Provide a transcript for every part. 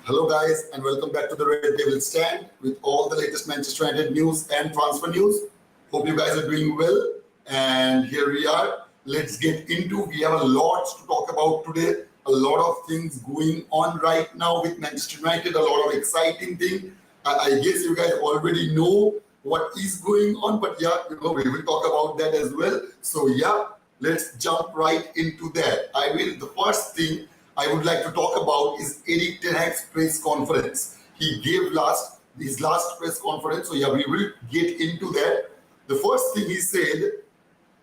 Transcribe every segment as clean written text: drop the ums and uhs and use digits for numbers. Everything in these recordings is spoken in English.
Hello guys and welcome back to the Red Devil Stand with all the latest Manchester United news and transfer news. Hope you guys are doing well and here we are. Let's get into, we have a lot to talk about today. A lot of things going on right now with Manchester United, a lot of exciting things. I guess you guys already know what is going on, but yeah, we will talk about that as well. So yeah, let's jump right into that. The first thing I would like to talk about is Eric Ten Hag's press conference. He gave his last press conference. So yeah, we will get into that. The first thing he said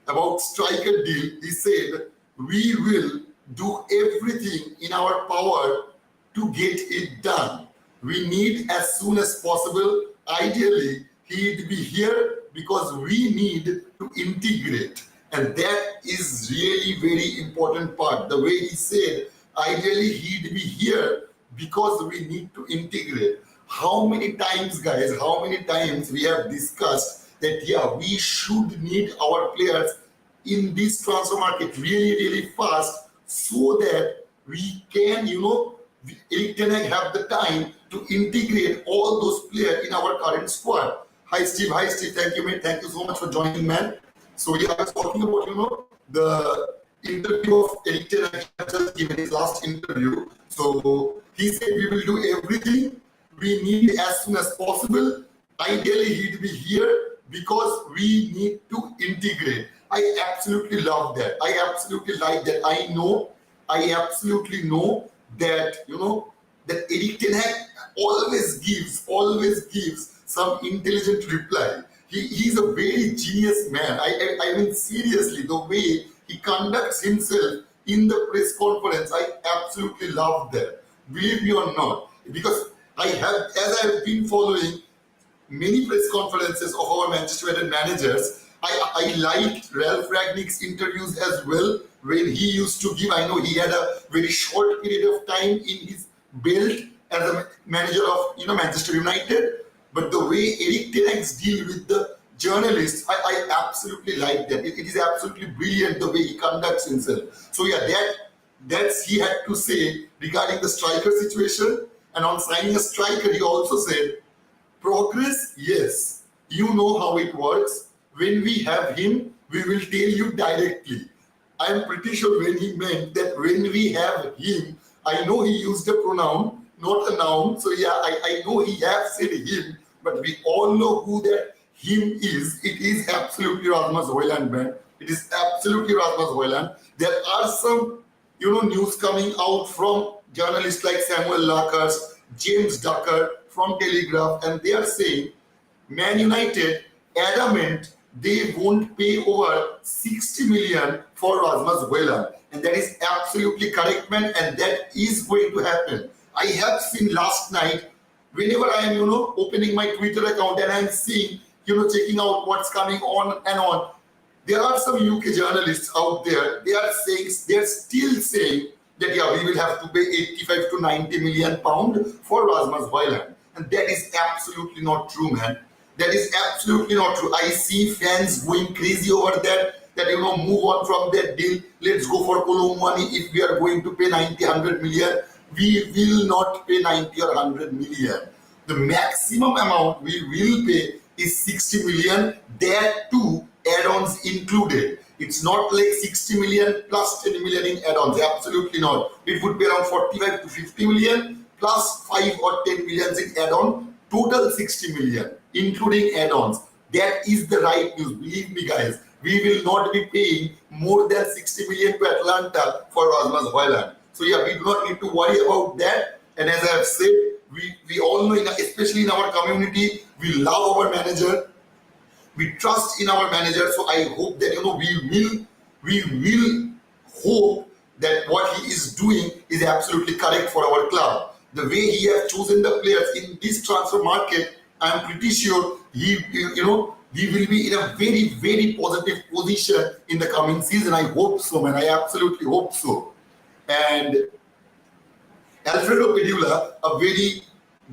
about striker deal, he said, we will do everything in our power to get it done. We need as soon as possible. Ideally, he'd be here because we need to integrate. And that is really very important part. The way he said, ideally, he'd be here because we need to integrate. How many times, guys, we have discussed that, yeah, we should need our players in this transfer market really, really fast so that we can, Eric Ten Hag have the time to integrate all those players in our current squad. Hi, Steve. Thank you, man. Thank you so much for joining, man. So, yeah, I was talking about, the interview of Eric Ten Hag just given his last interview. So he said we will do everything we need as soon as possible. Ideally, he'd be here because we need to integrate. I absolutely love that. I absolutely like that. I absolutely know that, that Eric Ten Hag always gives some intelligent reply. He's a very genius man. I mean, seriously, the way he conducts himself in the press conference, I absolutely love that. Believe me or not, because as I have been following many press conferences of our Manchester United managers, I liked Ralph Rangnick's interviews as well when he used to give. I know he had a very short period of time in his belt as a manager of Manchester United, but the way Eric Ten Hag's deal with the journalists, I absolutely like that. It is absolutely brilliant the way he conducts himself. So yeah, that's he had to say regarding the striker situation. And on signing a striker, he also said, progress, yes. You know how it works. When we have him, we will tell you directly. I am pretty sure when he meant that when we have him, I know he used a pronoun, not a noun. So yeah, I know he has said him, but we all know who that him is. It is absolutely Rasmus HOJLUND, man. It is absolutely Rasmus HOJLUND. There are some, news coming out from journalists like Samuel Lakers, James Ducker from Telegraph, and they are saying Man United adamant they won't pay over 60 million for Rasmus HOJLUND. And that is absolutely correct, man, and that is going to happen. I have seen last night, whenever I am, opening my Twitter account and I am seeing, checking out what's coming on and on, there are some UK journalists out there, they are still saying that, yeah, we will have to pay 85 to 90 million pound for Rasmus HOJLUND. And that is absolutely not true, man. That is absolutely not true. I see fans going crazy over that move on from that deal. Let's go for Colombo money. If we are going to pay 90, 100 million, we will not pay 90 or 100 million. The maximum amount we will pay is 60 million, that too add-ons included. It's not like 60 million plus 10 million in add-ons. Absolutely not. It would be around 45 to 50 million plus 5 or 10 millions in add-on. Total 60 million, including add-ons. That is the right news. Believe me, guys. We will not be paying more than 60 million to Atlanta for Rasmus HOJLUND. So yeah, we do not need to worry about that. And as I have said, we all know, especially in our community, we love our manager. We trust in our manager. So I hope that we will hope that what he is doing is absolutely correct for our club. The way he has chosen the players in this transfer market, I am pretty sure he will be in a very, very positive position in the coming season. I hope so, man. I absolutely hope so. And Alfredo Pedula, a very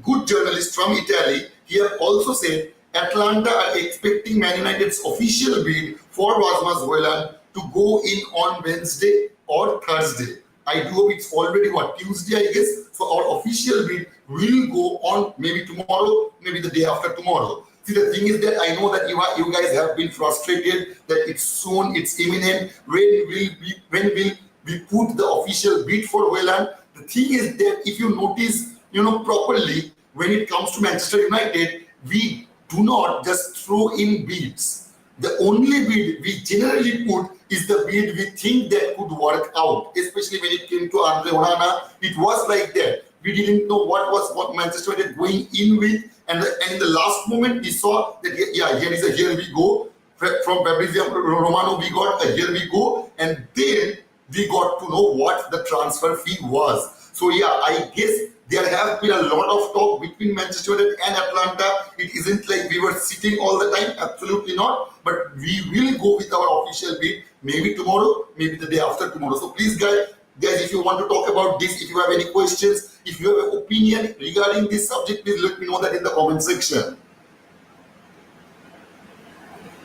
good journalist from Italy, he has also said Atlanta are expecting Man United's official bid for Rasmus HOJLUND to go in on Wednesday or Thursday. I do hope it's already what, Tuesday, I guess. So our official bid will go on maybe tomorrow, maybe the day after tomorrow. See, the thing is that I know that you guys have been frustrated that it's soon, it's imminent. When will we put the official bid for HOJLUND? The thing is that if you notice, properly, when it comes to Manchester United, we do not just throw in bids. The only bid we generally put is the bid we think that could work out, especially when it came to Andre Onana. It was like that. We didn't know what Manchester United going in with, and in the last moment we saw that here we go. From Fabrizio Romano we got a here we go, and then we got to know what the transfer fee was. So I guess there have been a lot of talk between Manchester United and Atlanta. It isn't like we were sitting all the time, absolutely not. But we will go with our official bid maybe tomorrow, maybe the day after tomorrow. So please guys, if you want to talk about this, if you have any questions, if you have an opinion regarding this subject, please let me know that in the comment section.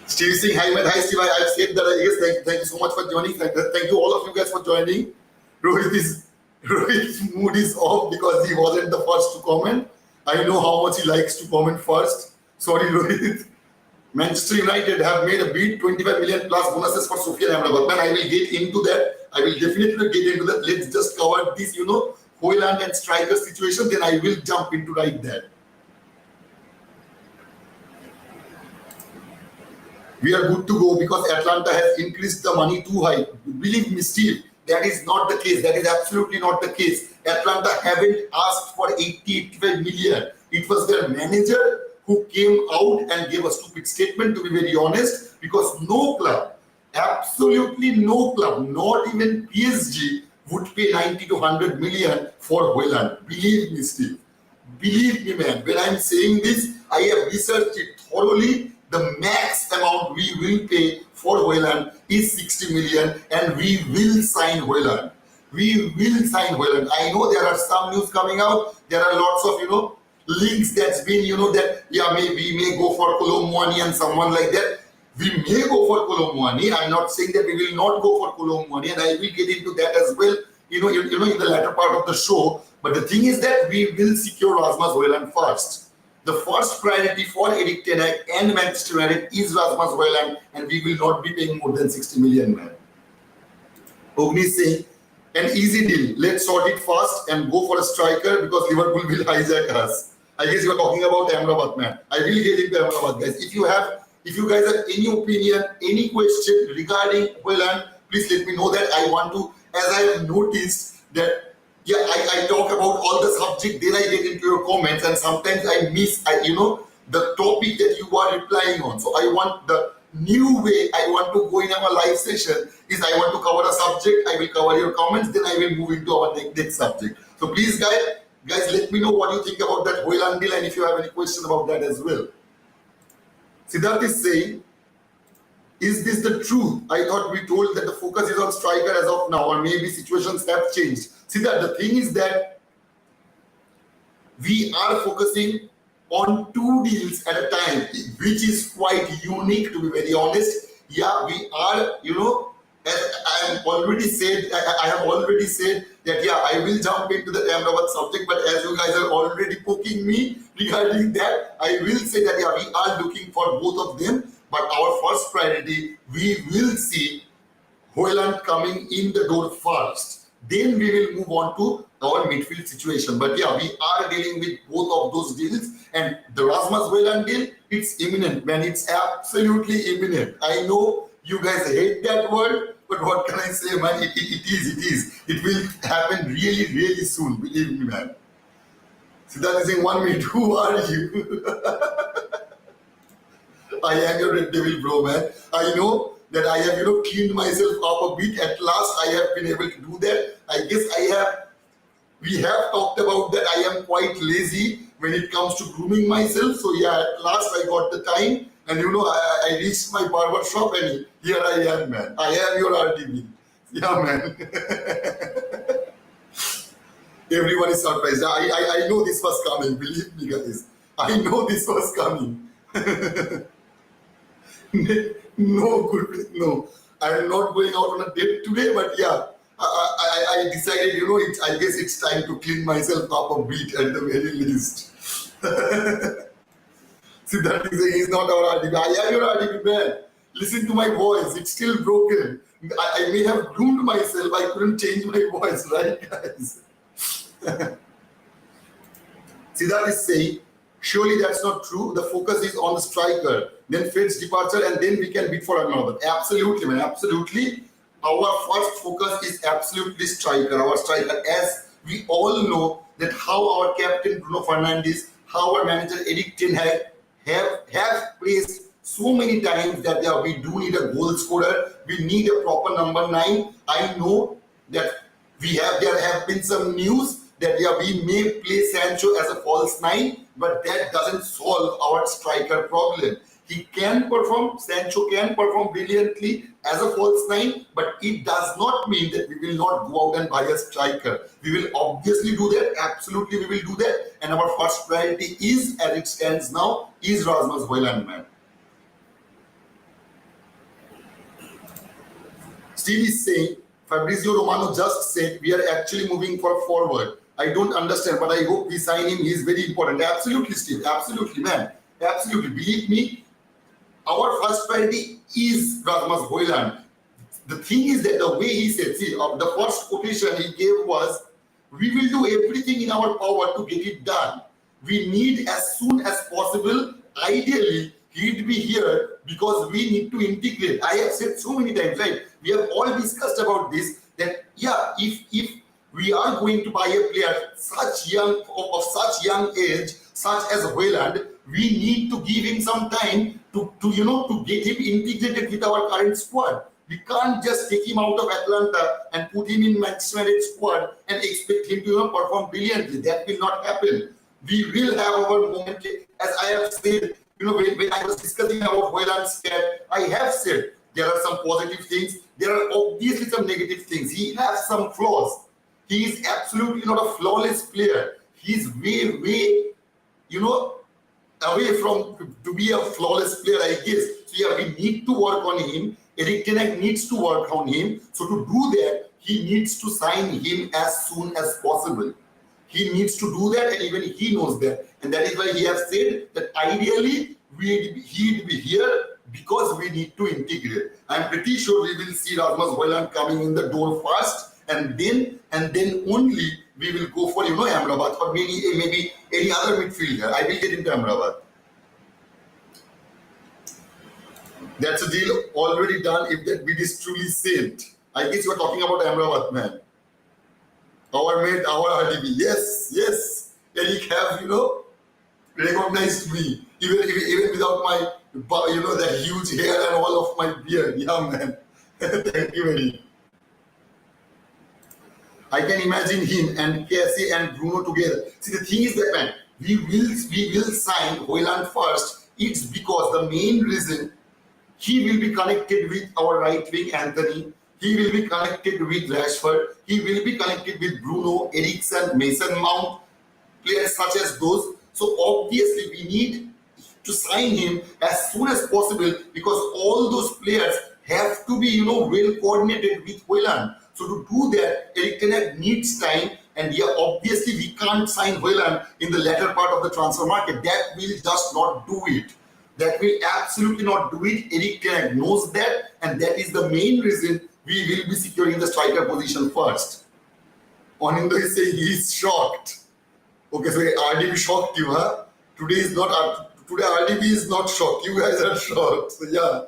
Steve saying hi, man. Hi, Steve. I've said that. Yes, thank you so much for joining. Thank you all of you guys for joining. Rohit's mood is off because he wasn't the first to comment. I know how much he likes to comment first. Sorry, Rohit. Manchester United have made a bid, 25 million plus bonuses for Sophia and Amrabat. Man, I will get into that. I will definitely get into that. Let's just cover this, HOJLUND and striker situation. Then I will jump into right there. We are good to go because Atlanta has increased the money too high. Believe me, Steve, that is not the case. That is absolutely not the case. Atlanta haven't asked for 85 million. It was their manager who came out and gave a stupid statement, to be very honest, because no club, absolutely no club, not even PSG, would pay 90 to 100 million for HOJLUND. Believe me, Steve. Believe me, man. When I'm saying this, I have researched it thoroughly. The max amount we will pay for HOJLUND is 60 million, and we will sign HOJLUND. We will sign HOJLUND. I know there are some news coming out. There are lots of, links that's been, that, we may go for Kolo Muani and someone like that. We may go for Kolo Muani. I'm not saying that we will not go for Kolo Muani, and I will get into that as well, in the latter part of the show. But the thing is that we will secure Rasmus HOJLUND first. The first priority for Erik ten Hag and Manchester United is Rasmus HOJLUND, and we will not be paying more than 60 million, man. Ogni saying, an easy deal. Let's sort it fast and go for a striker because Liverpool will hijack us. I guess you are talking about AMRABAT, man. I will get into AMRABAT, guys. If you guys have any opinion, any question regarding HOJLUND, please let me know that. I want to, as I have noticed that, I talk about all the subject, then I get into your comments, and sometimes I miss, the topic that you are replying on. So I want the new way I want to go in our live session is I want to cover a subject, I will cover your comments, then I will move into our next subject. So please, guys, let me know what you think about that HOJLUND deal, and if you have any question about that as well. Siddharth is saying, is this the truth? I thought we told that the focus is on striker as of now, or maybe situations have changed. Siddharth, the thing is that we are focusing on 2 deals at a time, which is quite unique, to be very honest. We are, as I have already said that I will jump into the AMRABAT subject, but as you guys are already poking me regarding that, I will say that we are looking for both of them, but our first priority, we will see HOJLUND coming in the door first. Then we will move on to our midfield situation. But we are dealing with both of those deals, and the Rasmus HOJLUND deal, it's imminent, man. It's absolutely imminent. I know you guys hate that word, but what can I say, man? It is. It will happen really, really soon. Believe me, man. Siddharth is saying 1 minute. Who are you? I am your Red Devil, bro, man. I know that I have, cleaned myself up a bit. At last, I have been able to do that. I guess we have talked about that. I am quite lazy when it comes to grooming myself. So at last I got the time, and I reached my barber shop, and here I am, man. I am your RDB. Yeah, man. Everyone is surprised. I know this was coming. Believe me, guys. I know this was coming. No, I am not going out on a date today, but I decided, I guess it's time to clean myself up a bit at the very least. See, that is not our RDB. I am your RDB, man. Listen to my voice. It's still broken. I may have groomed myself. I couldn't change my voice, right, guys? Siddharth is saying, surely that's not true. The focus is on the striker, then Fed's departure, and then we can bid for another. Absolutely, man. Absolutely. Our first focus is absolutely striker. Our striker, as we all know that how our captain Bruno Fernandes, how our manager Eric Ten Hag have placed so many times that we do need a goal scorer. We need a proper number 9. I know that there have been some news that we may play Sancho as a false 9, but that doesn't solve our striker problem. He can perform, Sancho can perform brilliantly as a false 9, but it does not mean that we will not go out and buy a striker. We will obviously do that, absolutely we will do that. And our first priority is, as it stands now, is Rasmus HOJLUND, man. Steve is saying, Fabrizio Romano just said we are actually moving for forward. I don't understand, but I hope we sign him. He is very important. Absolutely, Steve. Absolutely, man. Absolutely. Believe me, our first priority is Rasmus HOJLUND. The thing is that the way he said, see, the first quotation he gave was, we will do everything in our power to get it done. We need as soon as possible, ideally, he'd be here because we need to integrate. I have said so many times, right? We have all discussed about this, that yeah, if we are going to buy a player of such young age, such as HOJLUND, we need to give him some time to get him integrated with our current squad. We can't just take him out of Atlanta and put him in Manchester United squad and expect him to perform brilliantly. That will not happen. We will have our moment, as I have said. When I was discussing about HOJLUND's stat, I have said there are some positive things. There are obviously some negative things. He has some flaws. He is absolutely not a flawless player. He's way, away from to be a flawless player, I guess. So yeah, we need to work on him. Eric Ten Hag needs to work on him. So to do that, he needs to sign him as soon as possible. He needs to do that, and even he knows that. And that is why he has said that ideally he'd be here because we need to integrate. I'm pretty sure we will see Rasmus HOJLUND coming in the door first, and then only we will go for AMRABAT or maybe any other midfielder. I will get into AMRABAT. That's a deal already done if that bid is truly saved. I guess you are talking about AMRABAT, man. Our mate, our RDB. Yes. Eric have, recognized me. Even without my, that huge hair and all of my beard. Yeah, man. Thank you, Eric. I can imagine him and Cassie and Bruno together. See, the thing is that, man, we will sign HOJLUND first. It's because the main reason he will be connected with our right wing Anthony. He will be connected with Rashford. He will be connected with Bruno, Eriksen, Mason Mount, players such as those. So obviously we need to sign him as soon as possible because all those players have to be, well coordinated with HOJLUND. So to do that, Eric Ten Hag needs time, and yeah, obviously we can't sign HOJLUND in the latter part of the transfer market. That will just not do it. That will absolutely not do it. Eric Ten Hag knows that, and that is the main reason we will be securing the striker position first. Anindo is saying he is shocked. Okay, so RDB shocked you, huh? Today RDB is not shocked. You guys are shocked. So yeah.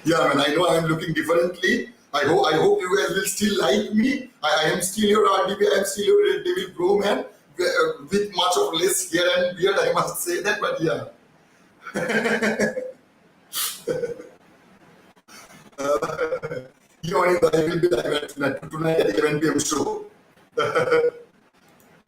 Yeah, man, I know I am looking differently. I hope you guys will still like me. I am still your RDB. I am still your Red Devil Bro, man. With much of less hair and beard, I must say that, but yeah. I will be live tonight at 11 p.m. show.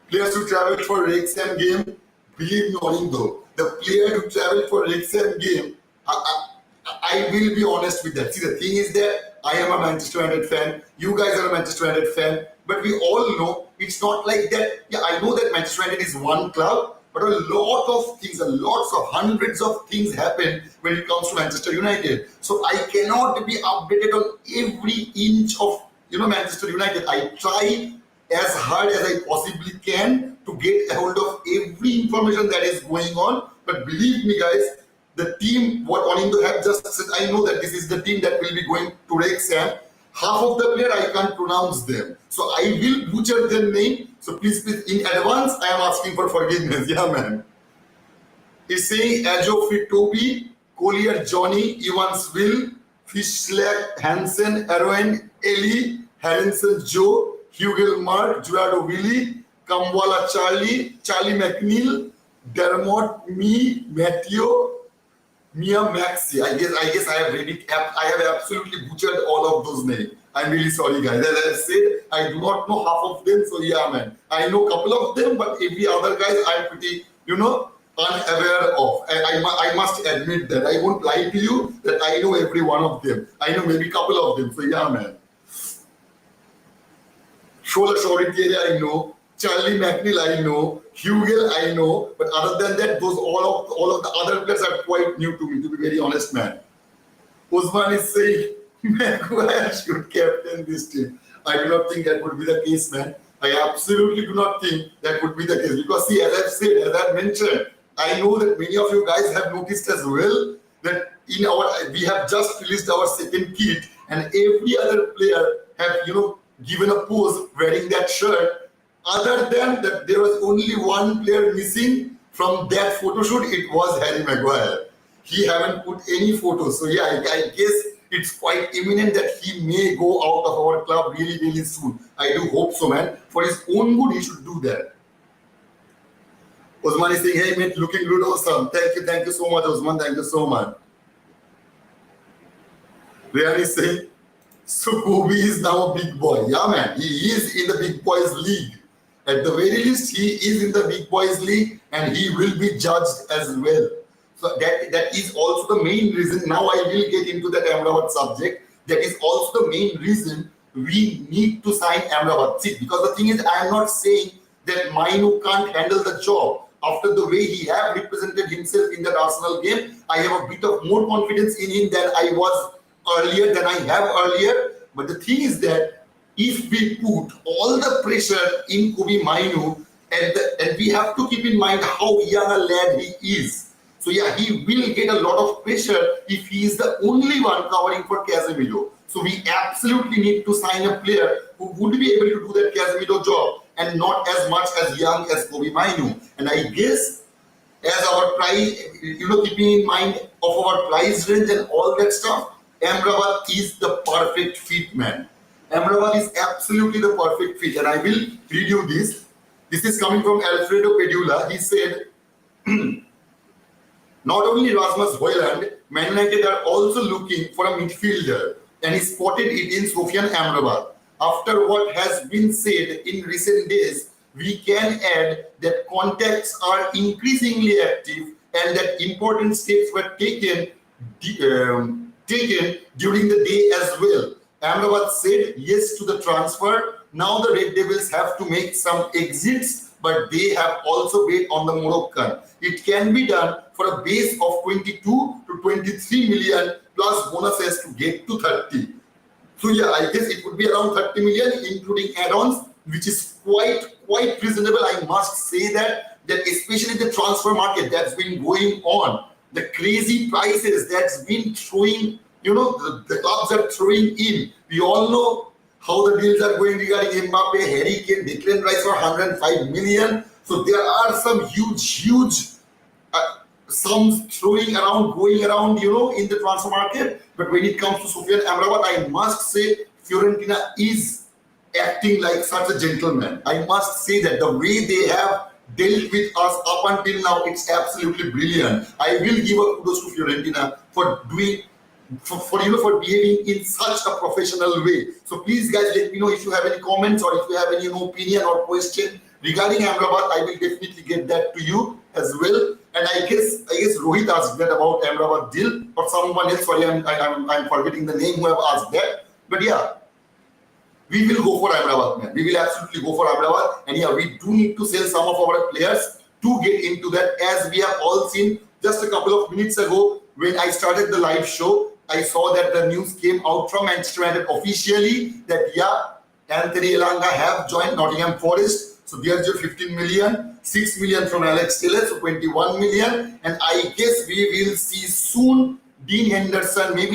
Players who traveled for Wrexham game, believe me, Anindo, the player who traveled for Wrexham game, I will be honest with that. See, the thing is that I am a Manchester United fan, you guys are a Manchester United fan, but we all know it's not like that. Yeah, I know that Manchester United is one club, but a lot of things, lots of hundreds of things happen when it comes to Manchester United. So I cannot be updated on every inch of Manchester United. I try as hard as I possibly can to get a hold of every information that is going on. But believe me, guys, the team, what Onindo have just said, I know that this is the team that will be going to Wrexham. Half of the player I can't pronounce them, so I will butcher their name. So please, in advance, I am asking for forgiveness. Yeah, man. It's saying Ajo Fitobi, Collier Johnny, Evans Will, Fishlack Hansen, Arwen Eli, Harrison Joe, Hugel Mark, Jurado Willie, Kamwala Charlie, Charlie McNeil, Dermot Me, Matthew, Mia Maxi. I guess I have read it. I have absolutely butchered all of those names. I'm really sorry, guys. As I said, I do not know half of them. So yeah, man. I know a couple of them, but every other guys I'm pretty, unaware of. I must admit that. I won't lie to you that I know every one of them. I know maybe a couple of them. So yeah, man. Shola Shoritiere, I know. Charlie McNeil, I know. Hugel, I know. But other than that, all of the other players are quite new to me, to be very honest, man. Usman is saying Maguire should captain this team. I do not think that would be the case, man. I absolutely do not think that would be the case. Because see, as I've said, as I've mentioned, I know that many of you guys have noticed as well that we have just released our second kit, and every other player have given a pose wearing that shirt. Other than that, there was only one player missing from that photo shoot. It was Harry Maguire. He haven't put any photos. So yeah, I guess it's quite imminent that he may go out of our club really, really soon. I do hope so, man. For his own good, he should do that. Osman is saying, hey, mate, looking good, awesome. Thank you so much, Osman. Thank you so much. Rian is saying, so Kobe is now a big boy. Yeah, man, he is in the big boys league. At the very least, he is in the big boys league and he will be judged as well. So that is also the main reason. Now I will get into that AMRABAT subject. That is also the main reason we need to sign AMRABAT. See, because the thing is, I am not saying that Mainu can't handle the job. After the way he have represented himself in that Arsenal game, I have a bit of more confidence in him than I have earlier. But the thing is that if we put all the pressure in Kobe Mainu, and we have to keep in mind how young a lad he is. So yeah, he will get a lot of pressure if he is the only one covering for Casemiro. So we absolutely need to sign a player who would be able to do that Casemiro job and not as much as young as Kobe Mainu. And I guess as our price, keeping in mind of our price range and all that stuff, AMRABAT is the perfect fit, man. AMRABAT is absolutely the perfect fit. And I will read you this. This is coming from Alfredo Pedula. He said, not only Rasmus HOJLUND, Man United are also looking for a midfielder, and he spotted it in Sofian Amrabat. After what has been said in recent days, we can add that contacts are increasingly active and that important steps were taken during the day as well. Amrabat said yes to the transfer. Now the Red Devils have to make some exits, but they have also bet on the Moroccan. It can be done for a base of 22 to 23 million plus bonuses to get to 30. So yeah, I guess it would be around 30 million, including add-ons, which is quite reasonable. I must say that especially the transfer market that's been going on, the crazy prices that's been throwing, the clubs are throwing in. We all know how the deals are going regarding Mbappe, Harry Kane, Declan Rice for 105 million. So there are some huge sums going around, in the transfer market. But when it comes to Sofian Amrabat, I must say Fiorentina is acting like such a gentleman. I must say that the way they have dealt with us up until now, it's absolutely brilliant. I will give a kudos to Fiorentina for doing, for behaving in such a professional way. So please, guys, let me know if you have any comments or if you have any opinion or question regarding Amrabat. I will definitely get that to you as well. And I guess Rohit asked that about Amrabat deal, or someone else. Sorry, I'm forgetting the name who have asked that. But yeah, we will go for Amrabat, man. We will absolutely go for Amrabat. And yeah, we do need to sell some of our players to get into that. As we have all seen just a couple of minutes ago when I started the live show, I saw that the news came out from Manchester United officially that Anthony Elanga have joined Nottingham Forest. So there's your 15 million, 6 million from Alex Taylor, so 21 million. And I guess we will see soon maybe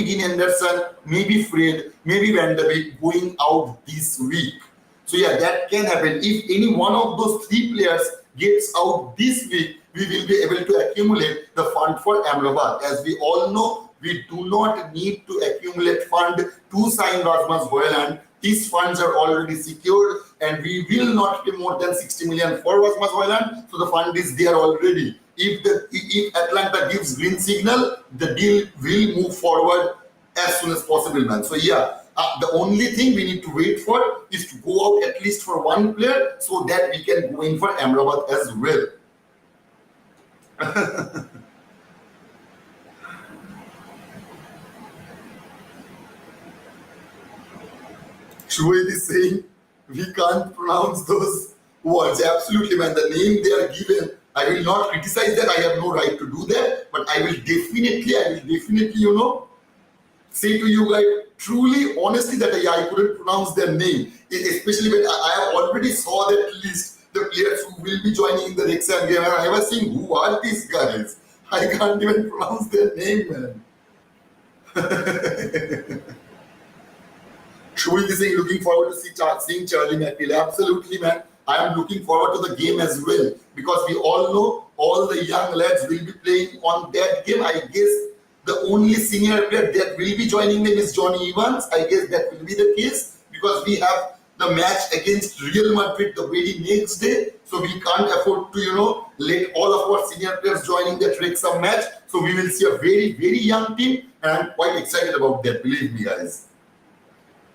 Dean Henderson, maybe Fred, maybe Van der Beek going out this week. So that can happen. If any one of those three players gets out this week, we will be able to accumulate the fund for AMRABAT. As we all know, we do not need to accumulate fund to sign Rasmus HOJLUND. These funds are already secured and we will not pay more than 60 million for Rasmus HOJLUND. So the fund is there already. If Atlanta gives green signal, the deal will move forward as soon as possible, man. So the only thing we need to wait for is to go out at least for one player so that we can go in for AMRABAT as well. Shoaib is saying we can't pronounce those words. Absolutely, man. The name they are given, I will not criticize that. I have no right to do that. But I will definitely, say to you guys truly, honestly, that I couldn't pronounce their name. Especially when I have already saw that list, the players who will be joining in the Wrexham game. And I was saying, who are these guys? I can't even pronounce their name, man. Shoaib is saying, looking forward to seeing Charlie McNeil. Absolutely, man. I am looking forward to the game as well because we all know all the young lads will be playing on that game. I guess the only senior player that will be joining them is Johnny Evans. I guess that will be the case because we have the match against Real Madrid the very next day. So we can't afford to, let all of our senior players joining that Wrexham match. So we will see a very, very young team and I'm quite excited about that. Believe me, guys.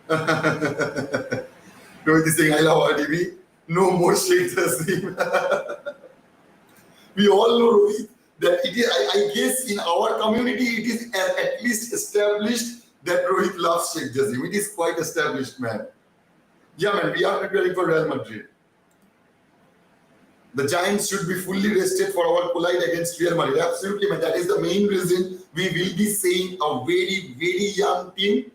Rohit is saying, I love RDB. No more Sheikh Jassim. We all know, Rohit, that it is, I guess in our community, it is at least established that Rohit loves Sheikh Jassim. It is quite established, man. Yeah, man, we are preparing for Real Madrid. The Giants should be fully rested for our collide against Real Madrid. Absolutely, man. That is the main reason we will be seeing a very, very young team,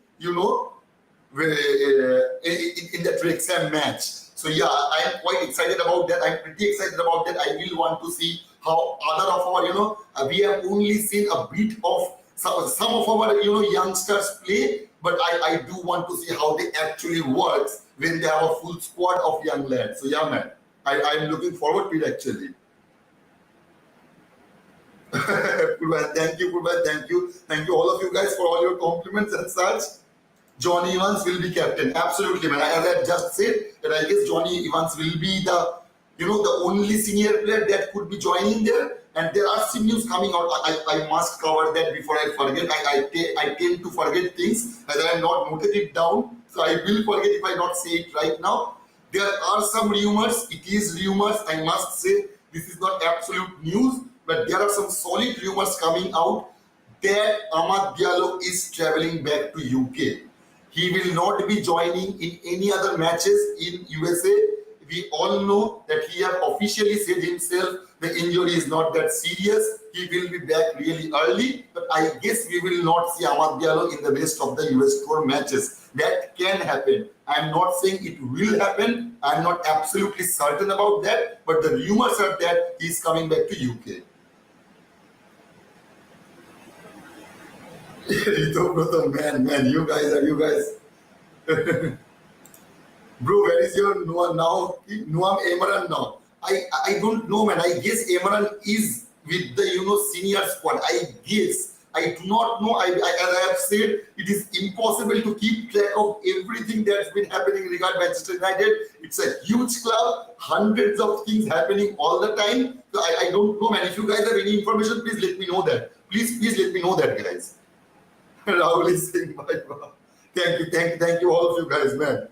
in that Wrexham match. So I am quite excited about that. I'm pretty excited about that. I will want to see how other of our, we have only seen a bit of some of our, youngsters play, but I do want to see how they actually work when they have a full squad of young lads. So man, I'm looking forward to it actually. Thank you, Purva. Thank you all of you guys for all your compliments and such. Johnny Evans will be captain. Absolutely, man. As I just said, that I guess Johnny Evans will be the, the only senior player that could be joining there. And there are some news coming out. I must cover that before I forget. I tend to forget things as I have not noted it down. So I will forget if I not say it right now. There are some rumors. It is rumors. I must say this is not absolute news, but there are some solid rumors coming out that Amad Diallo is traveling back to UK. He will not be joining in any other matches in USA. We all know that he has officially said himself the injury is not that serious. He will be back really early. But I guess we will not see Amad Diallo in the rest of the US Tour matches. That can happen. I'm not saying it will happen. I'm not absolutely certain about that. But the rumors are that he's coming back to UK. Man, you guys. Bro, where is your Noam Amaran now? I don't know, man. I guess Amaran is with the senior squad. I guess. I do not know. As I have said, it is impossible to keep track of everything that's been happening regarding Manchester United. It's a huge club, hundreds of things happening all the time. So I don't know, man. If you guys have any information, please let me know that. Please let me know that, guys. Rahul is saying bye. Thank you all of you guys, man.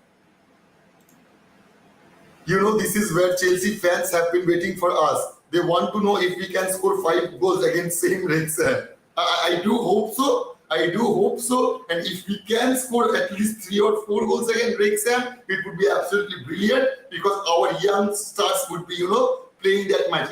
This is where Chelsea fans have been waiting for us. They want to know if we can score 5 goals against same Wrexham. I do hope so. And if we can score at least 3 or 4 goals against Wrexham, it would be absolutely brilliant because our young stars would be, playing that match.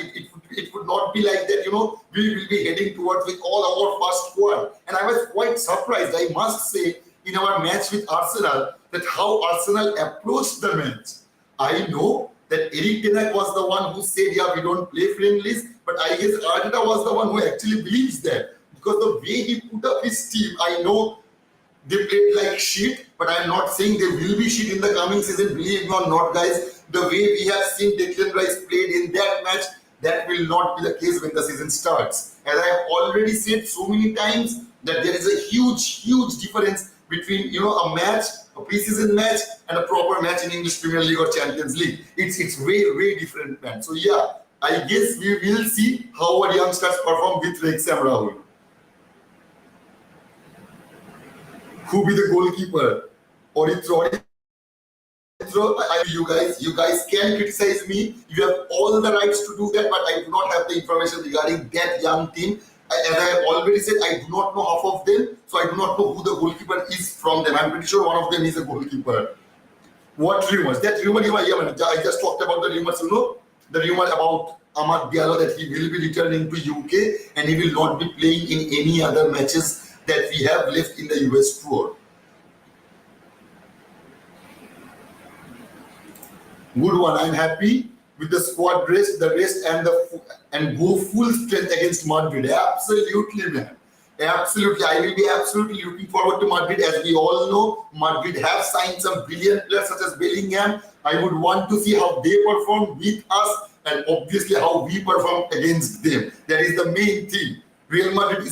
It would not be like that, we will be heading towards with all our first squad. And I was quite surprised, I must say, in our match with Arsenal, that how Arsenal approached the match. I know that Eric Ten Hag was the one who said, yeah, we don't play friendlies, but I guess Arteta was the one who actually believes that. Because the way he put up his team, I know they played like shit, but I'm not saying they will be shit in the coming season. Believe me or not, guys, the way we have seen Declan Rice played in that match, that will not be the case when the season starts. As I have already said so many times, that there is a huge difference between a match, a preseason match, and a proper match in English Premier League or Champions League. It's way different, man. So yeah, I guess we will see how our youngsters perform with Wrexham, Rahul. Who be the goalkeeper? You guys can criticize me. You have all the rights to do that, but I do not have the information regarding that young team. As I have already said, I do not know half of them, so I do not know who the goalkeeper is from them. I'm pretty sure one of them is a goalkeeper. What rumors? That rumor, I just talked about the rumors, the rumor about Amad Diallo that he will be returning to UK and he will not be playing in any other matches that we have left in the US tour. Good one. I'm happy with the squad rest, and go full strength against Madrid. Absolutely, man. Absolutely. I will be absolutely looking forward to Madrid. As we all know, Madrid have signed some brilliant players such as Bellingham. I would want to see how they perform with us and obviously how we perform against them. That is the main thing. Real Madrid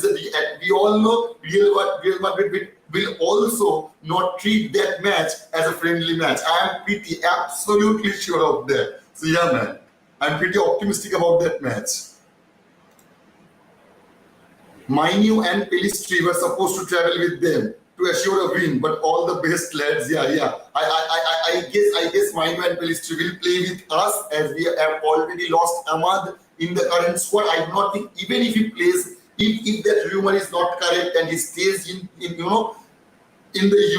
we all know Real Madrid will also not treat that match as a friendly match. I am pretty absolutely sure of that. So yeah, man, I'm pretty optimistic about that match. Mainu and Pelistri were supposed to travel with them to assure a win, but all the best, lads. Yeah. I guess Mainu and Pelistri will play with us, as we have already lost Ahmad in the current squad. I do not think even if he plays, if that rumor is not correct and he stays in the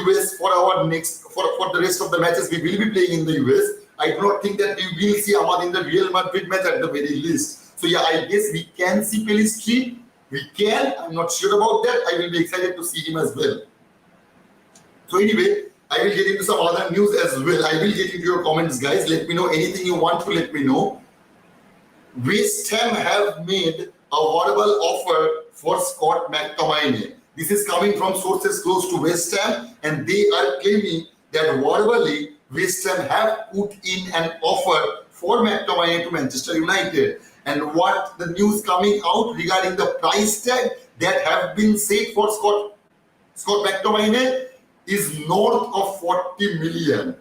US for the rest of the matches we will be playing in the US, I do not think that we will see Ahmad in the Real Madrid match at the very least. So yeah, I guess we can see Pelistri. We can. I'm not sure about that. I will be excited to see him as well. So anyway, I will get into some other news as well. I will get into your comments, guys. Let me know anything you want to let me know. West Ham have made a horrible offer for Scott McTominay. This is coming from sources close to West Ham, and they are claiming that verbally West Ham have put in an offer for McTominay to Manchester United. And what the news coming out regarding the price tag that have been set for Scott McTominay is north of 40 million.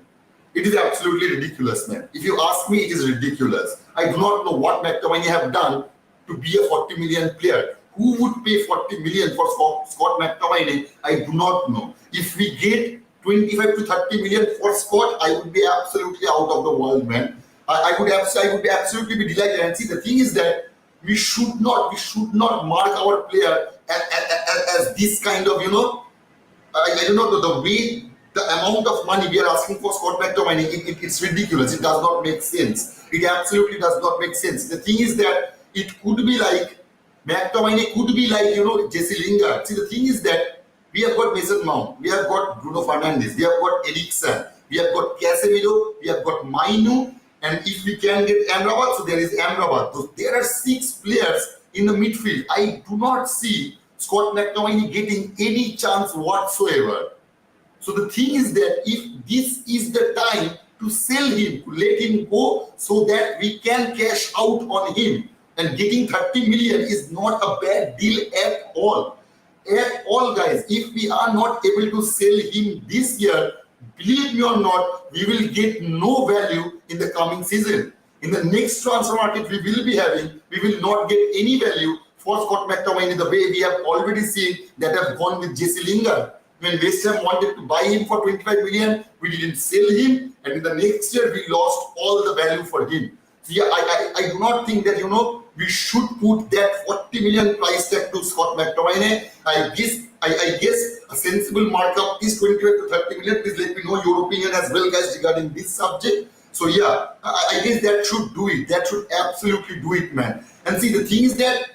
It is absolutely ridiculous, man. If you ask me, it is ridiculous. I do not know what McTominay have done to be a 40 million player. Who would pay 40 million for Scott McTominay? I do not know. If we get 25 to 30 million for Scott, I would be absolutely out of the world, man. I would absolutely be delighted. And see, the thing is that we should not mark our player as this kind of, I don't know, the way, the amount of money we are asking for Scott McTominay, it's ridiculous. It does not make sense. It absolutely does not make sense. The thing is that it could be like, McTominay could be like, Jesse Lingard. See, the thing is that we have got Mason Mount, we have got Bruno Fernandes, we have got Eriksen, we have got Casemiro, we have got Mainu, and if we can get AMRABAT, so there is AMRABAT. So there are 6 players in the midfield. I do not see Scott McTominay getting any chance whatsoever. So the thing is that if this is the time to sell him, to let him go so that we can cash out on him, and getting 30 million is not a bad deal at all. At all, guys. If we are not able to sell him this year, believe me or not, we will get no value in the coming season. In the next transfer market we will be having, we will not get any value for Scott McTominay the way we have already seen that have gone with Jesse Lingard. When West Ham wanted to buy him for 25 million, we didn't sell him, and in the next year we lost all the value for him. So yeah, I do not think that, we should put that 40 million price tag to Scott McTominay. I guess a sensible markup is 25 to 30 million. Please let me know your opinion as well, guys, regarding this subject. So yeah, I guess that should do it. That should absolutely do it, man. And see, the thing is that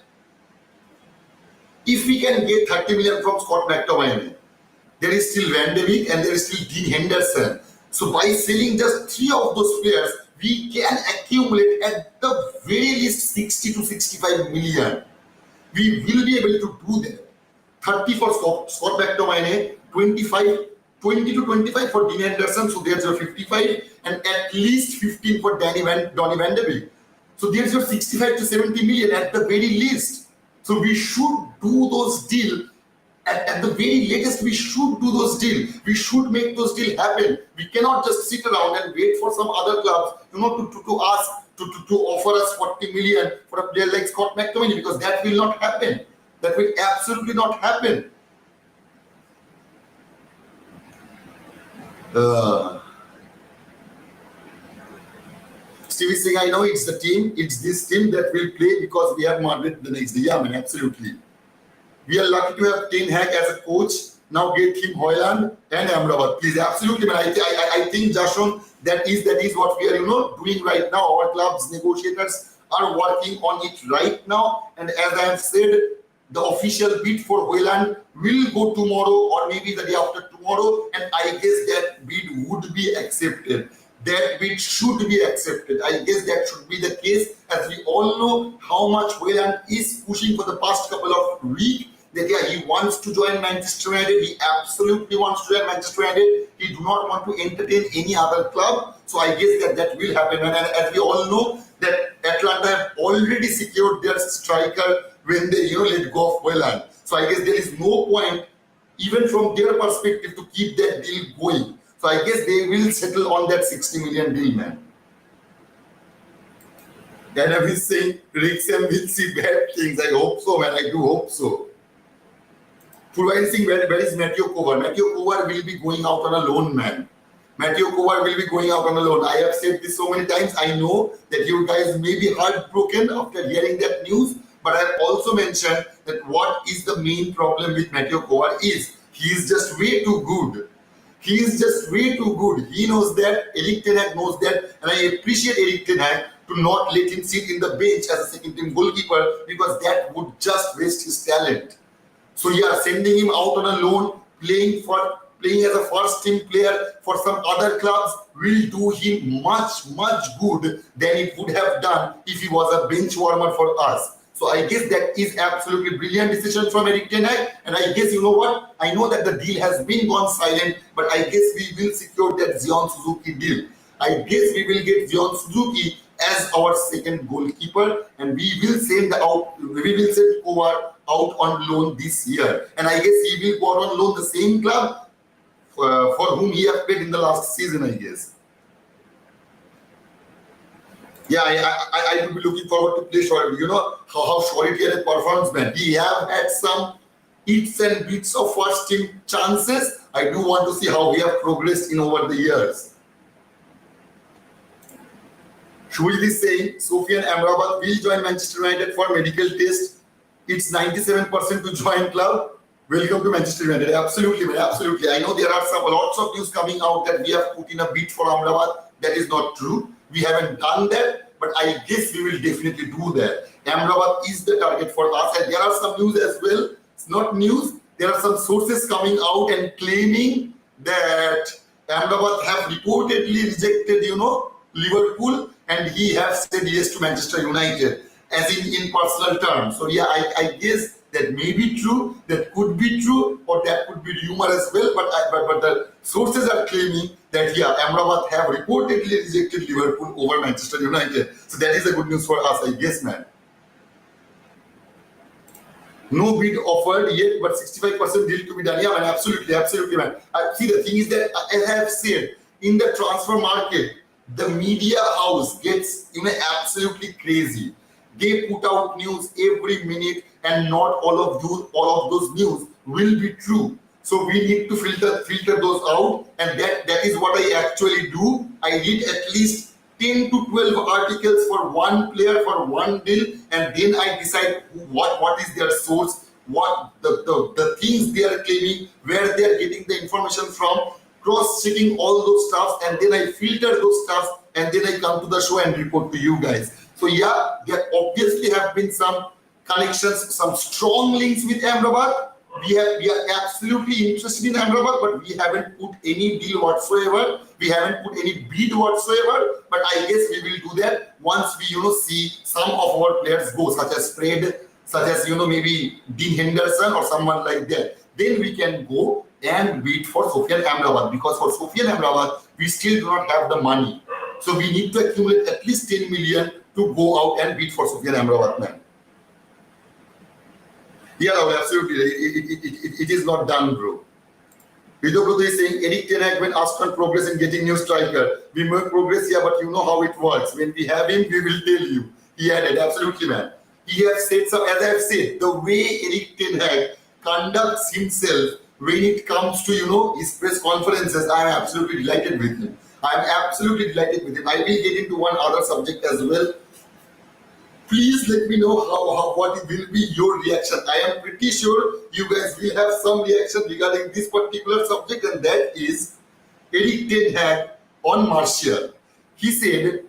if we can get 30 million from Scott McTominay, there is still Van de Beek and there is still Dean Henderson. So by selling just 3 of those players, we can accumulate at the very least 60 to 65 million. We will be able to do that. 30 for Scott McTominay, 20 to 25 for Dean Henderson, so there's your 55, and at least 15 for Donny Van de Beek. So there's your 65 to 70 million at the very least. So we should do those deals. At the very latest, we should do those deals. We should make those deals happen. We cannot just sit around and wait for some other clubs, to ask to offer us 40 million for a player like Scott McTominay, because that will not happen. That will absolutely not happen. Steve is saying, I know it's the team, it's this team that will play because we have Madrid the next day. Yeah, man, absolutely. We are lucky to have Ten Hag as a coach. Now get him HOJLUND and AMRABAT. Please, absolutely, man. I think, Jashon, that is what we are, doing right now. Our club's negotiators are working on it right now. And as I have said, the official bid for HOJLUND will go tomorrow or maybe the day after tomorrow. And I guess that bid would be accepted. That bid should be accepted. I guess that should be the case, as we all know how much HOJLUND is pushing for the past couple of weeks. That yeah, he wants to join Manchester United. He absolutely wants to join Manchester United. He do not want to entertain any other club. So I guess that will happen. And as we all know, that Atlanta have already secured their striker when they let go of HOJLUND. So I guess there is no point, even from their perspective, to keep that deal going. So I guess they will settle on that 60 million deal, man. And I will say, Rickson will see bad things. I hope so, man. I do hope so. Purvai Singh, where is Matthew Kovar? Matthew Kovar will be going out on a loan, man. Matthew Kovar will be going out on a loan. I have said this so many times. I know that you guys may be heartbroken after hearing that news, but I have also mentioned that what is the main problem with Matthew Kovar is he is just way too good. He is just way too good. He knows that. Erik ten Hag knows that. And I appreciate Erik ten Hag to not let him sit in the bench as a second-team goalkeeper, because that would just waste his talent. So yeah, sending him out on a loan, playing as a first-team player for some other clubs will do him much good than it would have done if he was a bench warmer for us. So I guess that is absolutely brilliant decision from Erik ten Hag. And I guess, you know what? I know that the deal has been gone silent, but I guess we will secure that Zion Suzuki deal. I guess we will get Zion Suzuki as our second goalkeeper, and we will send Kovar out on loan this year. And I guess he will go on loan the same club for whom he has played in the last season, I guess. Yeah, I will be looking forward to play Shorty. You know how Shorty had performs, man. He have had some hits and bits of first team chances. I do want to see how we have progressed in over the years. Shuli is saying Sofian Amrabat will join Manchester United for medical test. It's 97% to join club. Welcome to Manchester United. Absolutely, man. Absolutely. I know there are lots of news coming out that we have put in a bid for Amrabat. That is not true. We haven't done that, but I guess we will definitely do that. Amrabat is the target for us, and there are some news as well. It's not news. There are some sources coming out and claiming that Amrabat have reportedly rejected, Liverpool, and he has said yes to Manchester United, as in personal terms. So yeah, I guess that may be true, that could be true, or that could be rumor as well. But the sources are claiming that yeah, Amrabat have reportedly rejected Liverpool over Manchester United. So that is a good news for us, I guess, man. No bid offered yet, but 65% deal to be done. Yeah, man, absolutely, man. See, the thing is that, as I have said, in the transfer market, the media house gets absolutely crazy. They put out news every minute, and not all of those news will be true. So we need to filter those out, and that is what I actually do. I read at least 10 to 12 articles for one player, for one deal, and then I decide what is their source, what the things they are claiming, where they are getting the information from, cross-checking all those stuffs, and then I filter those stuffs, and then I come to the show and report to you guys. So yeah, there obviously have been some connections, some strong links with AMRABAT. We are absolutely interested in AMRABAT, but we haven't put any deal whatsoever. We haven't put any bid whatsoever. But I guess we will do that once we see some of our players go, such as Fred, such as maybe Dean Henderson or someone like that. Then we can go and bid for Sofian Amrabat, because for Sofian Amrabat we still do not have the money. So we need to accumulate at least 10 million to go out and bid for Sofian Amrabat, man. Yeah, absolutely. It is not done, bro. Vidya Brother is saying, Eric Ten Hag, when asked on progress in getting new striker, we make progress here, but you know how it works. When we have him, we will tell you. He added, absolutely, man. He has said, so as I have said, the way Eric Ten Hag conducts himself when it comes to, his press conferences, I am absolutely delighted with him. I am absolutely delighted with him. I will get into one other subject as well. Please let me know what will be your reaction. I am pretty sure you guys will have some reaction regarding this particular subject, and that is Eric Ten Hag on Martial. He said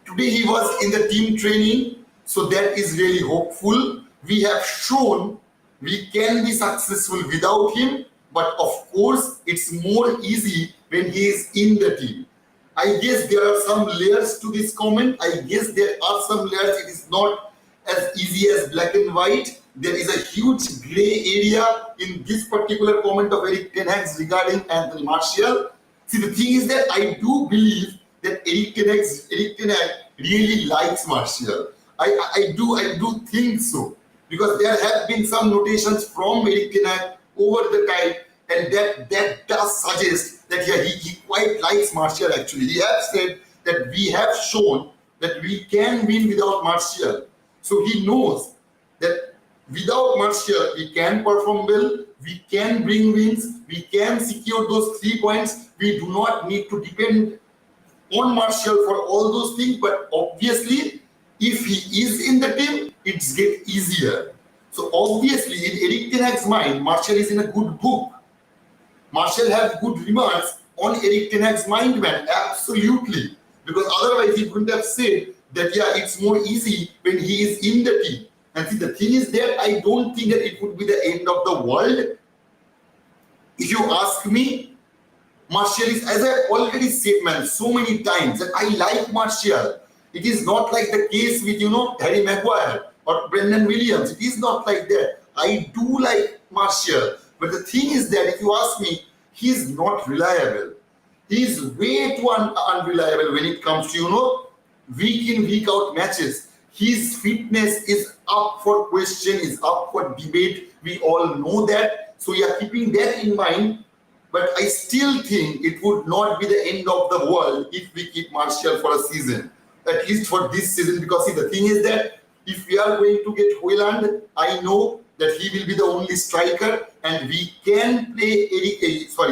today he was in the team training, so that is really hopeful. We have shown we can be successful without him, but of course it's more easy when he is in the team. I guess there are some layers to this comment. I guess there are some layers. It is not as easy as black and white. There is a huge gray area in this particular comment of Eric Ten Hag regarding Anthony Martial. See, the thing is that I do believe that Eric Ten Hag really likes Martial. I do think so, because there have been some notations from Eric Ten Hag over the time, and that does suggest that he quite likes Martial actually. He has said that we have shown that we can win without Martial. So he knows that without Martial we can perform well, we can bring wins, we can secure those 3 points. We do not need to depend on Martial for all those things, but obviously if he is in the team, it's get easier. So obviously in Eric Ten Hag's mind, Martial is in a good book. Martial has good remarks on Eric Ten Hag's mind, man. Absolutely. Because otherwise he wouldn't have said that, yeah, it's more easy when he is in the team. And see, the thing is that I don't think that it would be the end of the world. If you ask me, Martial is, as I already said, man, so many times, that I like Martial. It is not like the case with, Harry Maguire or Brendan Williams. It is not like that. I do like Martial. But the thing is that if you ask me, he is not reliable. He is way too unreliable when it comes to, week in, week out matches. His fitness is up for question, is up for debate. We all know that. So yeah, keeping that in mind, but I still think it would not be the end of the world if we keep Martial for a season. At least for this season, because see, the thing is that if we are going to get HOJLUND, I know that he will be the only striker, and we can play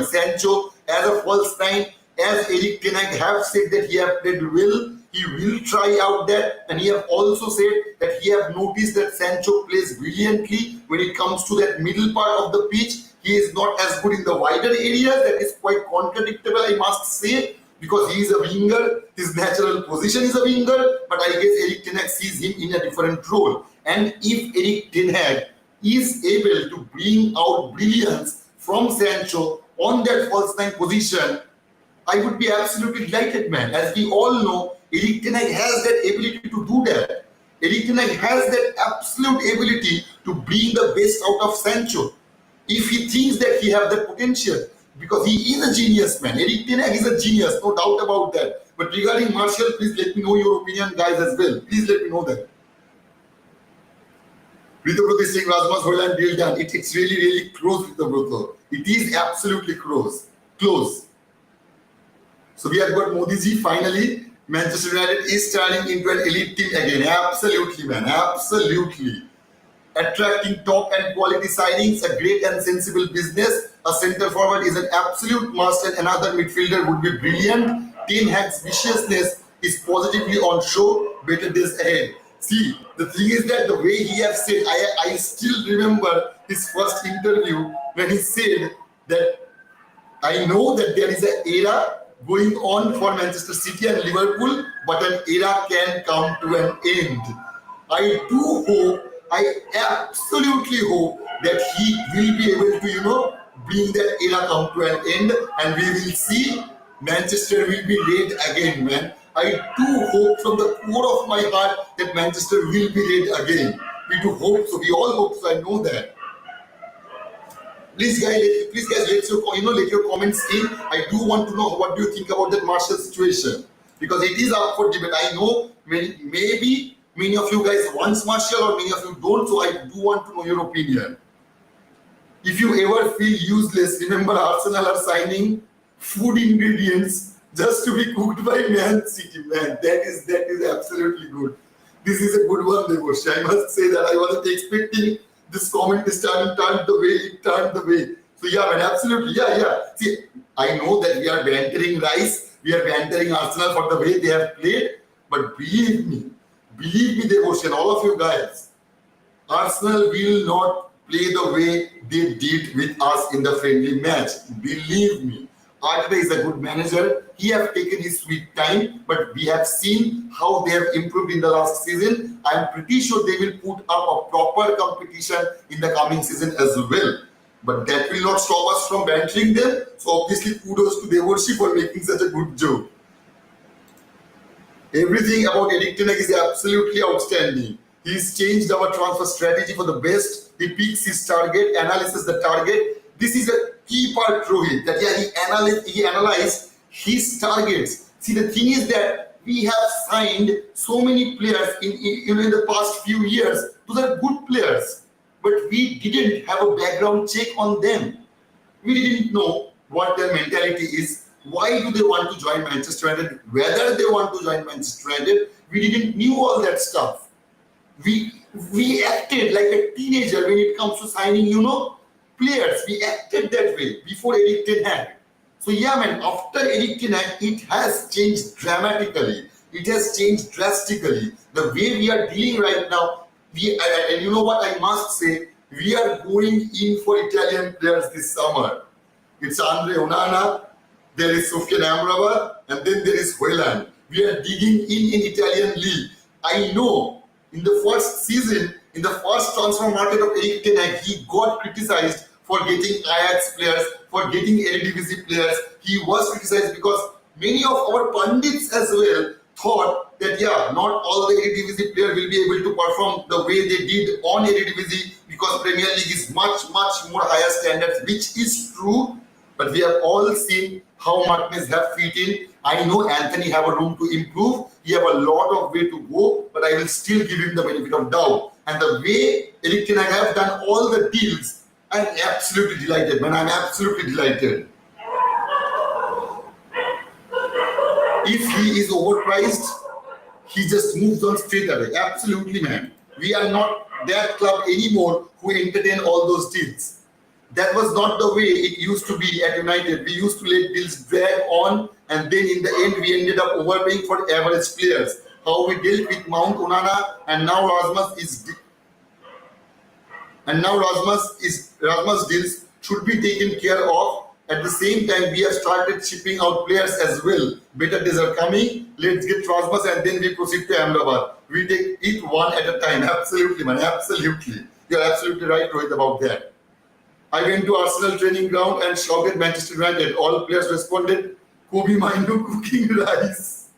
Sancho as a false nine. As Eric Ten Hag have said that he have played well, he will try out that, and he have also said that he have noticed that Sancho plays brilliantly when it comes to that middle part of the pitch. He is not as good in the wider areas. That is quite contradictable, I must say, because he is a winger. His natural position is a winger, but I guess Eric Ten Hag sees him in a different role. And if Eric Ten Hag is able to bring out brilliance from Sancho on that false nine position, I would be absolutely delighted, man. As we all know, Eric Ten Hag has that ability to do that. Eric Ten Hag has that absolute ability to bring the best out of Sancho, if he thinks that he has that potential, because he is a genius, man. Eric Ten Hag is a genius, no doubt about that. But regarding Martial, please let me know your opinion, guys, as well. Please let me know that. Vidya Brother is saying Rasmus HOJLUND deal done. It's really, really close, Vidya Brother. It is absolutely close. So we have got Modi ji finally. Manchester United is turning into an elite team again. Absolutely, man. Absolutely. Attracting top and quality signings, a great and sensible business. A centre forward is an absolute must, and another midfielder would be brilliant. Ten Hag's viciousness is positively on show. Better days ahead. See, the thing is that the way he has said, I still remember his first interview when he said that I know that there is an era going on for Manchester City and Liverpool, but an era can come to an end. I do hope, I absolutely hope that he will be able to, bring that era come to an end, and we will see Manchester will be red again, man. I do hope from the core of my heart that Manchester will be red again. We do hope so. We all hope so. I know that. Please guys, let your comments in. I do want to know what do you think about that Martial situation, because it is up for debate. I know maybe many of you guys want Martial or many of you don't. So I do want to know your opinion. If you ever feel useless, remember Arsenal are signing food ingredients just to be cooked by Man City. Man, that is absolutely good. This is a good one, Devosh. I must say that I wasn't expecting this comment is turned the way it turned the way. So yeah, man, absolutely. Yeah. See, I know that we are bantering Rice, we are bantering Arsenal for the way they have played, but believe me, Devotion, all of you guys, Arsenal will not play the way they did with us in the friendly match. Believe me. Arteta is a good manager. He has taken his sweet time, but we have seen how they have improved in the last season. I am pretty sure they will put up a proper competition in the coming season as well. But that will not stop us from bantering them. So obviously kudos to Devorshi for making such a good joke. Everything about Erik ten Hag is absolutely outstanding. He's changed our transfer strategy for the best. He picks his target, analyzes the target. This is a key part, Rohit, that he analyzed his targets. See, the thing is that we have signed so many players in the past few years. Those are good players, but we didn't have a background check on them. We didn't know what their mentality is. Why do they want to join Manchester United? Whether they want to join Manchester United, we didn't knew all that stuff. We acted like a teenager when it comes to signing, players. We acted that way before Erik ten Hag. So yeah, man, after Erik ten Hag, it has changed dramatically. It has changed drastically. The way we are dealing right now, and you know what I must say, we are going in for Italian players this summer. It's Andre Onana, there is AMRABAT, and then there is HOJLUND. We are digging in Italian league. I know in the first season, in the first transfer market of Erik ten Hag, he got criticized for getting Ajax players, for getting Eredivisie players. He was criticized because many of our pundits as well thought that not all the Eredivisie players will be able to perform the way they did on Eredivisie because Premier League is much more higher standards, which is true. But we have all seen how Martinez have fit in. I know Anthony have a room to improve. He have a lot of way to go, but I will still give him the benefit of doubt. And the way Erik ten Hag have done all the deals, I'm absolutely delighted, man. I'm absolutely delighted. If he is overpriced, he just moves on straight away. Absolutely, man. We are not that club anymore who entertain all those deals. That was not the way it used to be at United. We used to let deals drag on, and then in the end, we ended up overpaying for average players. How we dealt with Mount Onana, and now Rasmus deals should be taken care of. At the same time, we have started shipping out players as well. Better days are coming. Let's get Rasmus and then we proceed to AMRABAT. We take it one at a time. Absolutely, man. Absolutely. You're absolutely right, Rohit, about that. I went to Arsenal training ground and shouted Manchester United. All players responded, Kobe Mainoo cooking rice.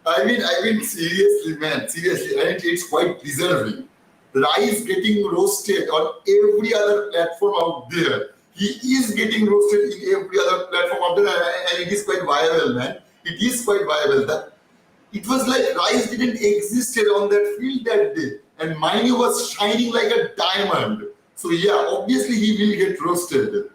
I mean, seriously, man. Seriously. And it's quite deserving. Rice getting roasted on every other platform out there. He is getting roasted in every other platform out there, and it is quite viable, man. It is quite viable. That it was like Rice didn't exist on that field that day, and Mainoo was shining like a diamond. So yeah, obviously he will get roasted.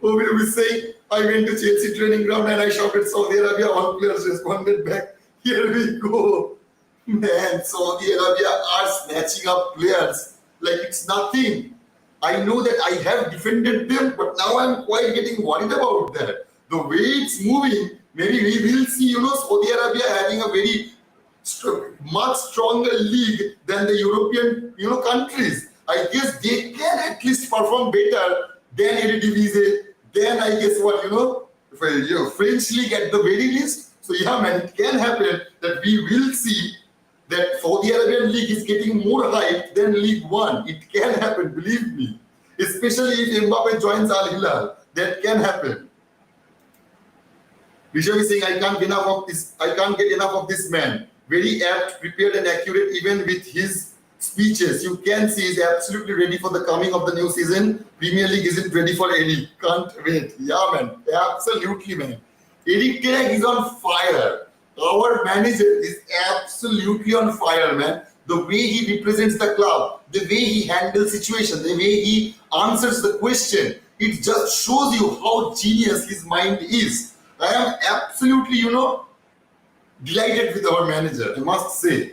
Who will be saying, I went to Chelsea training ground and I shouted Saudi Arabia, all players responded back. Here we go. Man, Saudi Arabia are snatching up players like it's nothing. I know that I have defended them, but now I'm quite getting worried about that. The way it's moving, maybe we will see, Saudi Arabia having a very much stronger league than the European, countries. I guess they can at least perform better than Eredivisie, then I guess French league at the very least. So yeah, man, it can happen that we will see that Saudi Arabian league is getting more hype than League One. It can happen, believe me. Especially if Mbappe joins Al Hilal, that can happen. Rishabh is saying, I can't get enough of this man. Very apt, prepared and accurate, even with his speeches. You can see he's absolutely ready for the coming of the new season. Premier League isn't ready for any. Can't wait. Yeah, man. Absolutely, man. Eric Ten Hag is on fire. Our manager is absolutely on fire, man. The way he represents the club, the way he handles situation, the way he answers the question, it just shows you how genius his mind is. I am absolutely, delighted with our manager, I must say.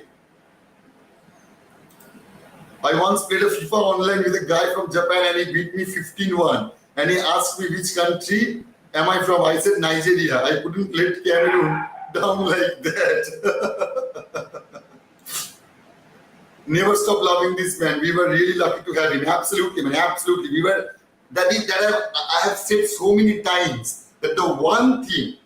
I once played a FIFA online with a guy from Japan and he beat me 15-1. And he asked me which country am I from. I said Nigeria. I couldn't let Cameroon down like that. Never stop loving this man. We were really lucky to have him. Absolutely, man. Absolutely. I have said so many times that the one thing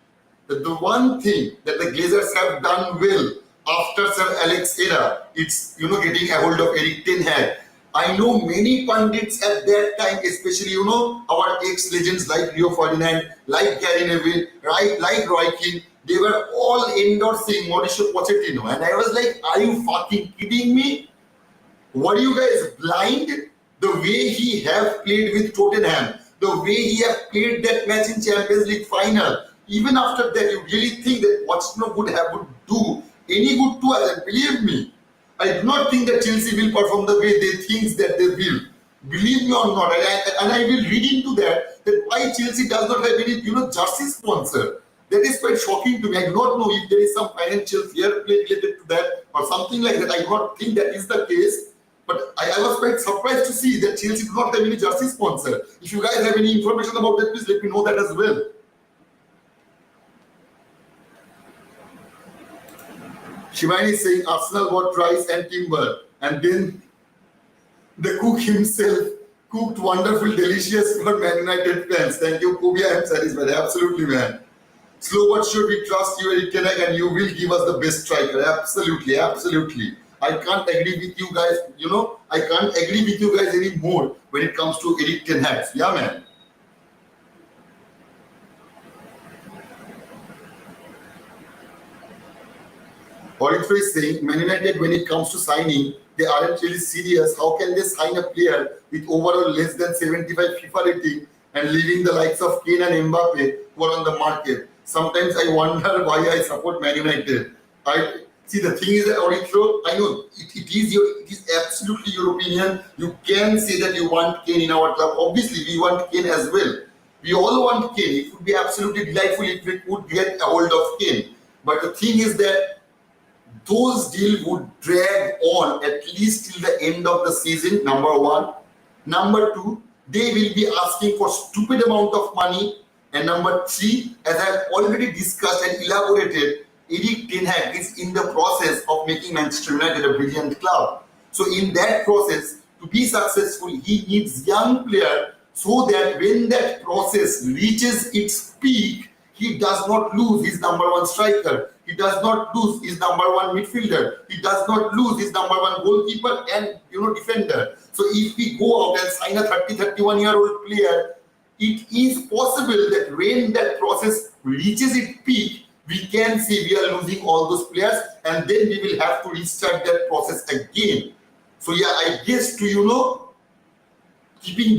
that the Glazers have done well after Sir Alex era, it's getting a hold of Eric Ten Hag. I know many pundits at that time, especially our ex-legends like Rio Ferdinand, like Gary Neville, right, like Roy Keane, they were all endorsing Mauricio Pochettino, and I was like, are you fucking kidding me? Were you guys blind? The way he have played with Tottenham, the way he have played that match in Champions League final, even after that, you really think that Pochettino would do any good to us? And believe me, I do not think that Chelsea will perform the way they think that they will. Believe me or not, and I will read into that why Chelsea does not have any jersey sponsor. That is quite shocking to me. I do not know if there is some financial fair play related to that or something like that. I do not think that is the case. But I was quite surprised to see that Chelsea do not have any jersey sponsor. If you guys have any information about that, please let me know that as well. Shivani is saying Arsenal bought Rice and Timber, and then the cook himself cooked wonderful, delicious for Man United fans. Thank you, Kobe. I am satisfied. Absolutely, man. Slow but sure, we trust you, Eric Ten Hag, and you will give us the best striker. Absolutely, absolutely. I can't agree with you guys. I can't agree with you guys anymore when it comes to Eric Ten Hag. Yeah, man. Orifre is saying, Man United, when it comes to signing, they aren't really serious. How can they sign a player with overall less than 75 FIFA rating and leaving the likes of Kane and Mbappe who are on the market? Sometimes I wonder why I support Man United. See, the thing is that Orifre, I know it is absolutely your opinion. You can say that you want Kane in our club. Obviously, we want Kane as well. We all want Kane. It would be absolutely delightful if we could get a hold of Kane. But the thing is that those deals would drag on at least till the end of the season, number one. Number two, they will be asking for stupid amount of money. And number three, as I have already discussed and elaborated, Eric Ten Hag is in the process of making Manchester United a brilliant club. So in that process, to be successful, he needs young players so that when that process reaches its peak, he does not lose his number one striker. He does not lose his number one midfielder. He does not lose his number one goalkeeper and defender. So if we go out and sign a 31-year-old player, it is possible that when that process reaches its peak, we can see we are losing all those players, and then we will have to restart that process again. So yeah, I guess keeping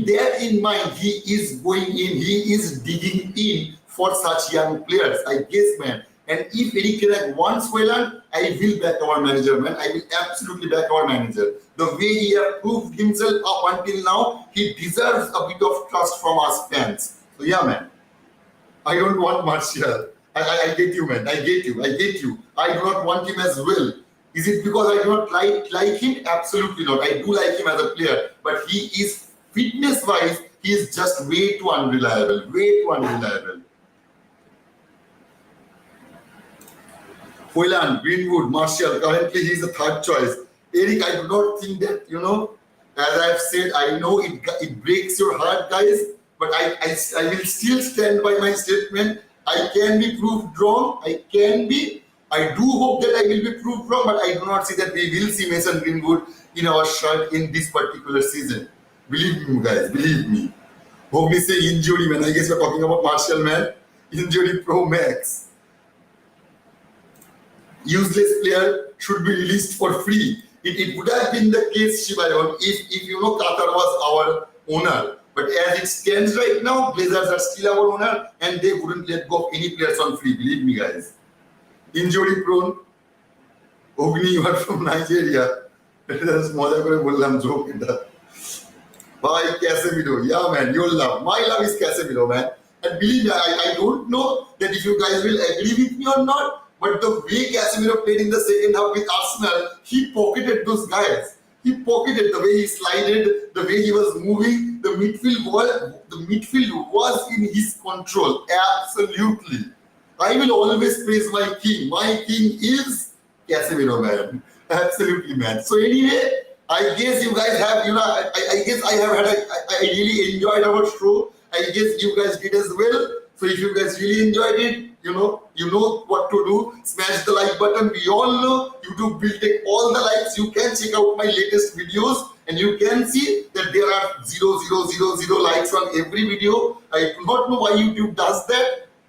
that in mind, he is going in, he is digging in for such young players, I guess, man. And if Eric Ten Hag wants HOJLUND, I will back our manager, man. I will absolutely back our manager. The way he has proved himself up until now, he deserves a bit of trust from us fans. So yeah, man. I don't want much here. I get you, man. I get you. I do not want him as well. Is it because I do not like him? Absolutely not. I do like him as a player. But he is, fitness-wise, he is just way too unreliable. HOJLUND, Greenwood, Martial. Currently, he is the third choice. Eric, I do not think that, as I've said, I know it breaks your heart, guys, but I will still stand by my statement. I can be proved wrong. I can be. I do hope that I will be proved wrong, but I do not see that we will see Mason Greenwood in our shirt in this particular season. Believe me, guys. Believe me. Hope me say injury, man. I guess we're talking about Martial, man. Injury Pro Max. Useless player should be released for free. It would have been the case, Shibayon, if Qatar was our owner. But as it stands right now, Blazers are still our owner and they wouldn't let go of any players on free. Believe me, guys. Injury prone. Ogni, you are from Nigeria. That's মজা করে বললাম joke এটা. Bye, Casemiro. Yeah, man, your love. My love is Casemiro, man. And believe me, I don't know that if you guys will agree with me or not, but the way Casemiro played in the second half with Arsenal, he pocketed those guys. He pocketed the way he slided, the way he was moving. The midfield was in his control. Absolutely. I will always praise my king. My king is Casemiro, man. Absolutely, man. So anyway, I guess you guys have, I guess I have had, I really enjoyed our show. I guess you guys did as well. So if you guys really enjoyed it, you know what to do. Smash the like button. We all know YouTube will take all the likes. You can check out my latest videos and you can see that there are 0.000 likes on every video. I do not know why YouTube does that.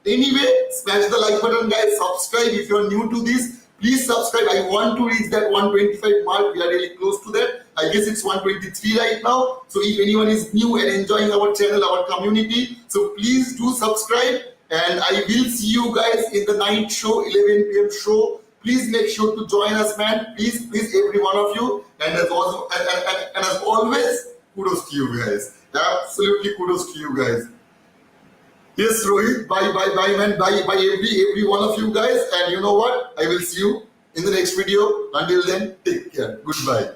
Anyway, smash the like button, guys. Subscribe if you're new to this. Please subscribe. I want to reach that 125 mark. We are really close to that. I guess it's 123 right now. So if anyone is new and enjoying our channel, our community, so please do subscribe. And I will see you guys in the night show, 11 p.m. show. Please make sure to join us, man. Please, every one of you. And as always, kudos to you guys. Absolutely kudos to you guys. Yes, Rohit. Bye, man. Bye, every one of you guys. And you know what? I will see you in the next video. Until then, take care. Goodbye.